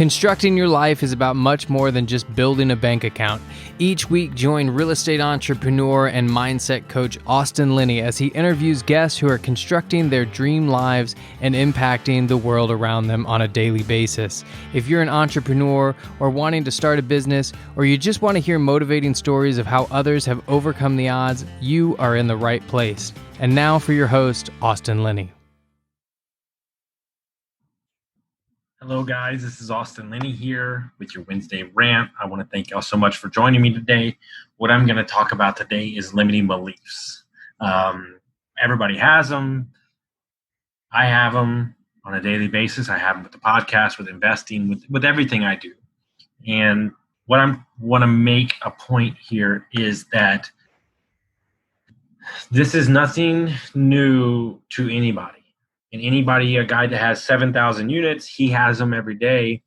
Constructing your life is about much more than just building a bank account. Each week, join real estate entrepreneur and mindset coach Austin Linney as he interviews guests who are constructing their dream lives and impacting the world around them on a daily basis. If you're an entrepreneur or wanting to start a business, or you just want to hear motivating stories of how others have overcome the odds, you are in the right place. And now for your host, Austin Linney. Hello guys, this is Austin Linney here with your Wednesday rant. I want to thank y'all so much for joining me today. What I'm going to talk about today is limiting beliefs. Everybody has them. I have them on a daily basis. I have them with the podcast, with investing, with everything I do. And what I want to make a point here is that this is nothing new to anybody. And anybody, a guy that has 7,000 units, he has them every day.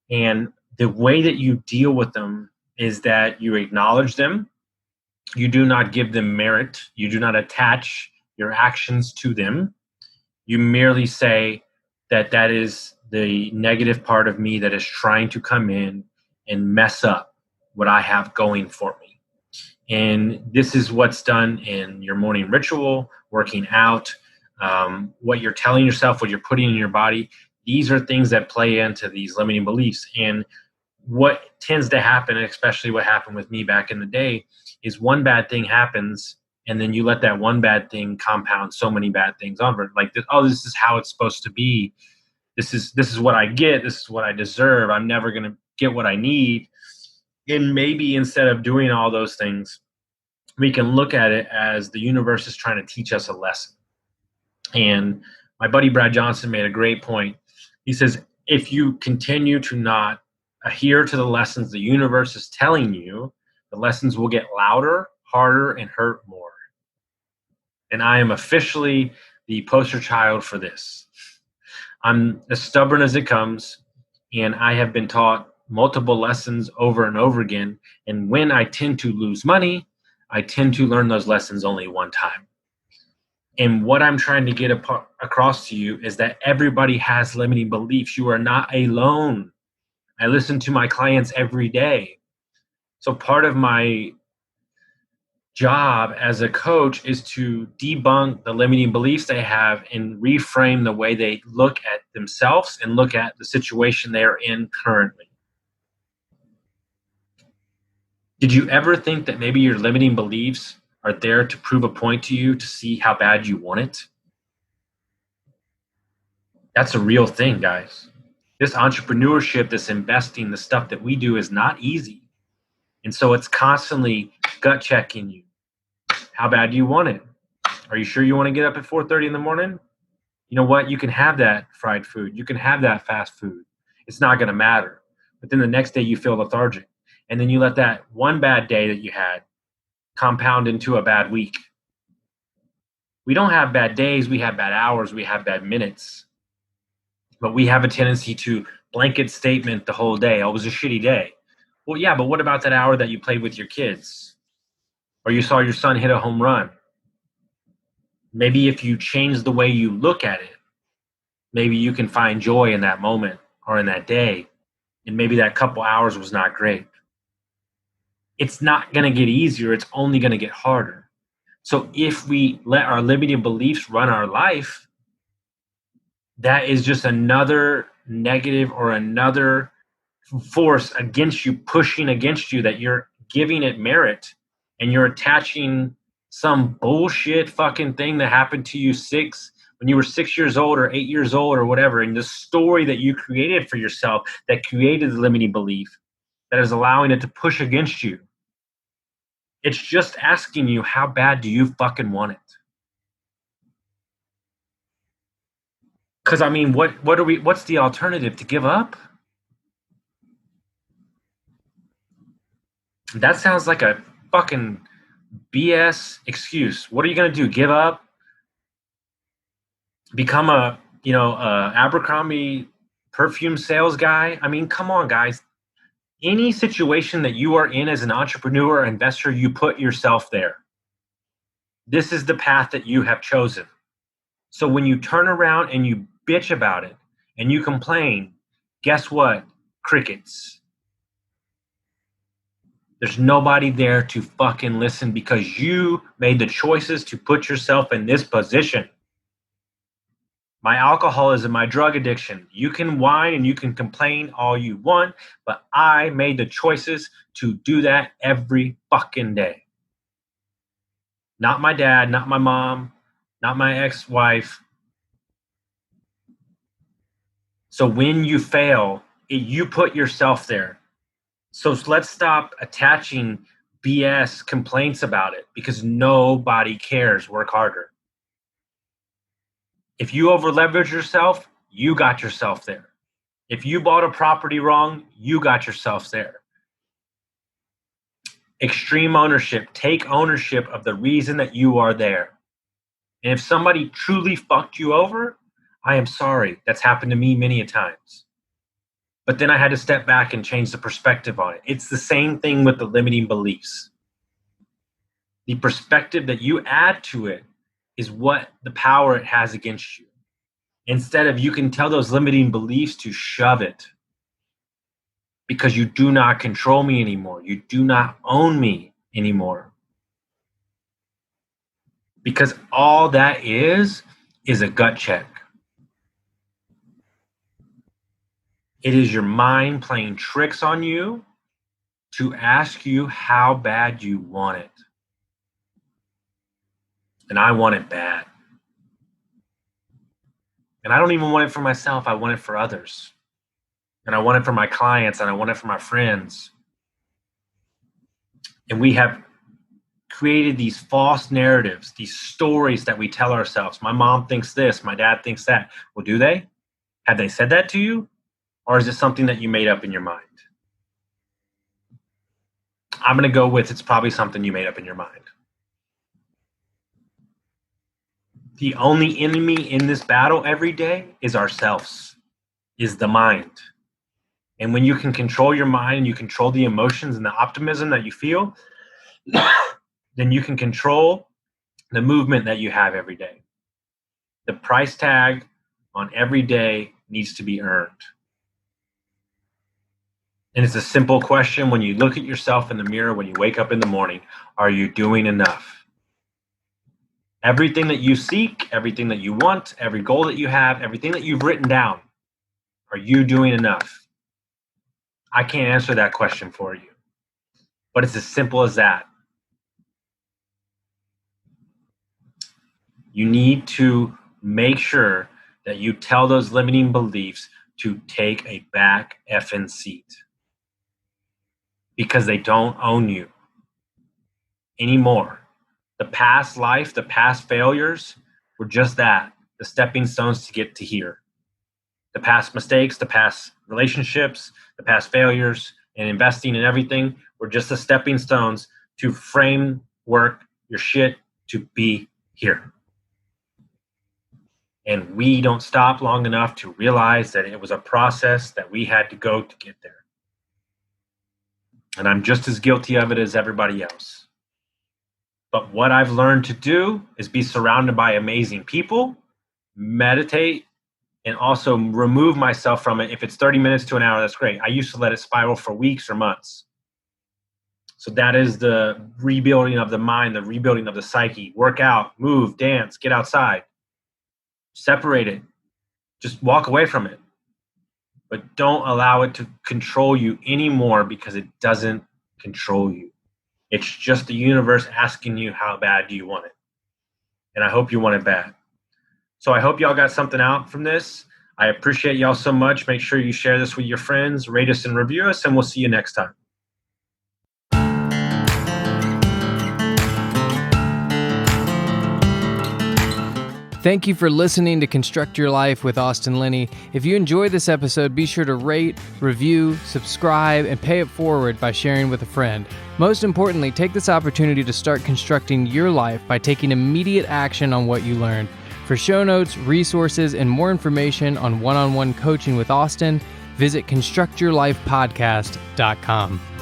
And the way that you deal with them is that you acknowledge them. You do not give them merit. You do not attach your actions to them. You merely say that that is the negative part of me that is trying to come in and mess up what I have going for me. And this is what's done in your morning ritual, working out, what you're telling yourself, what you're putting in your body. These are things that play into these limiting beliefs. And what tends to happen, especially what happened with me back in the day, is one bad thing happens, and then you let that one bad thing compound so many bad things over. Like, this is how it's supposed to be. This is what I get. This is what I deserve. I'm never going to get what I need. And maybe instead of doing all those things, we can look at it as the universe is trying to teach us a lesson. And my buddy Brad Johnson made a great point. He says, if you continue to not adhere to the lessons the universe is telling you, the lessons will get louder, harder, and hurt more. And I am officially the poster child for this. I'm as stubborn as it comes, and I have been taught multiple lessons over and over again. And when I tend to lose money, I tend to learn those lessons only one time. And what I'm trying to get across to you is that everybody has limiting beliefs. You are not alone. I listen to my clients every day. So part of my job as a coach is to debunk the limiting beliefs they have and reframe the way they look at themselves and look at the situation they are in currently. Did you ever think that maybe your limiting beliefs are there to prove a point to you to see how bad you want it? That's a real thing, guys. This entrepreneurship, this investing, the stuff that we do is not easy. And so it's constantly gut checking you. How bad do you want it? Are you sure you want to get up at 4:30 in the morning? You know what? You can have that fried food. You can have that fast food. It's not going to matter. But then the next day you feel lethargic. And then you let that one bad day that you had compound into a bad week. We don't have bad days. We have bad hours. We have bad minutes. But we have a tendency to blanket statement the whole day. Oh, it was a shitty day. Well, yeah, but what about that hour that you played with your kids? Or you saw your son hit a home run? Maybe if you change the way you look at it, maybe you can find joy in that moment or in that day. And maybe that couple hours was not great. It's not going to get easier. It's only going to get harder. So if we let our limiting beliefs run our life, that is just another negative or another force against you, pushing against you, that you're giving it merit and you're attaching some bullshit fucking thing that happened to you when you were 6 years old or 8 years old or whatever. And the story that you created for yourself that created the limiting belief that is allowing it to push against you. It's just asking you, how bad do you fucking want it? Because I mean, what's the alternative? To give up? That sounds like a fucking BS excuse. What are you gonna do? Give up? Become a Abercrombie perfume sales guy? I mean, come on, guys. Any situation that you are in as an entrepreneur or investor, you put yourself there. This is the path that you have chosen. So when you turn around and you bitch about it and you complain, Guess what? Crickets. There's nobody there to fucking listen because you made the choices to put yourself in this position. My alcoholism, my drug addiction, you can whine and you can complain all you want, but I made the choices to do that every fucking day. Not my dad, not my mom, not my ex-wife. So when you fail, you put yourself there. So let's stop attaching BS complaints about it because nobody cares. Work harder. If you over leverage yourself, you got yourself there. If you bought a property wrong, you got yourself there. Extreme ownership. Take ownership of the reason that you are there. And if somebody truly fucked you over, I am sorry. That's happened to me many a times. But then I had to step back and change the perspective on it. It's the same thing with the limiting beliefs. The perspective that you add to it is what the power it has against you. Instead of you can tell those limiting beliefs to shove it. Because you do not control me anymore. You do not own me anymore. Because all that is a gut check. It is your mind playing tricks on you to ask you how bad you want it. And I want it bad. And I don't even want it for myself. I want it for others. And I want it for my clients, and I want it for my friends. And we have created these false narratives, these stories that we tell ourselves. My mom thinks this, my dad thinks that. Well, do they? Have they said that to you? Or is it something that you made up in your mind? I'm going to go with it's probably something you made up in your mind. The only enemy in this battle every day is ourselves, is the mind. And when you can control your mind and you control the emotions and the optimism that you feel, then you can control the movement that you have every day. The price tag on every day needs to be earned. And it's a simple question when you look at yourself in the mirror, when you wake up in the morning, are you doing enough? Everything that you seek, everything that you want, every goal that you have, everything that you've written down, are you doing enough? I can't answer that question for you, but it's as simple as that. You need to make sure that you tell those limiting beliefs to take a back effing seat because they don't own you anymore. The past life, the past failures were just that, the stepping stones to get to here. The past mistakes, the past relationships, the past failures, and investing in everything were just the stepping stones to framework your shit to be here. And we don't stop long enough to realize that it was a process that we had to go to get there. And I'm just as guilty of it as everybody else. But what I've learned to do is be surrounded by amazing people, meditate, and also remove myself from it. If it's 30 minutes to an hour, that's great. I used to let it spiral for weeks or months. So that is the rebuilding of the mind, the rebuilding of the psyche. Work out, move, dance, get outside. Separate it. Just walk away from it. But don't allow it to control you anymore because it doesn't control you. It's just the universe asking you how bad do you want it. And I hope you want it bad. So I hope y'all got something out from this. I appreciate y'all so much. Make sure you share this with your friends, rate us and review us, and we'll see you next time. Thank you for listening to Construct Your Life with Austin Linney. If you enjoyed this episode, be sure to rate, review, subscribe, and pay it forward by sharing with a friend. Most importantly, take this opportunity to start constructing your life by taking immediate action on what you learned. For show notes, resources, and more information on one-on-one coaching with Austin, visit constructyourlifepodcast.com.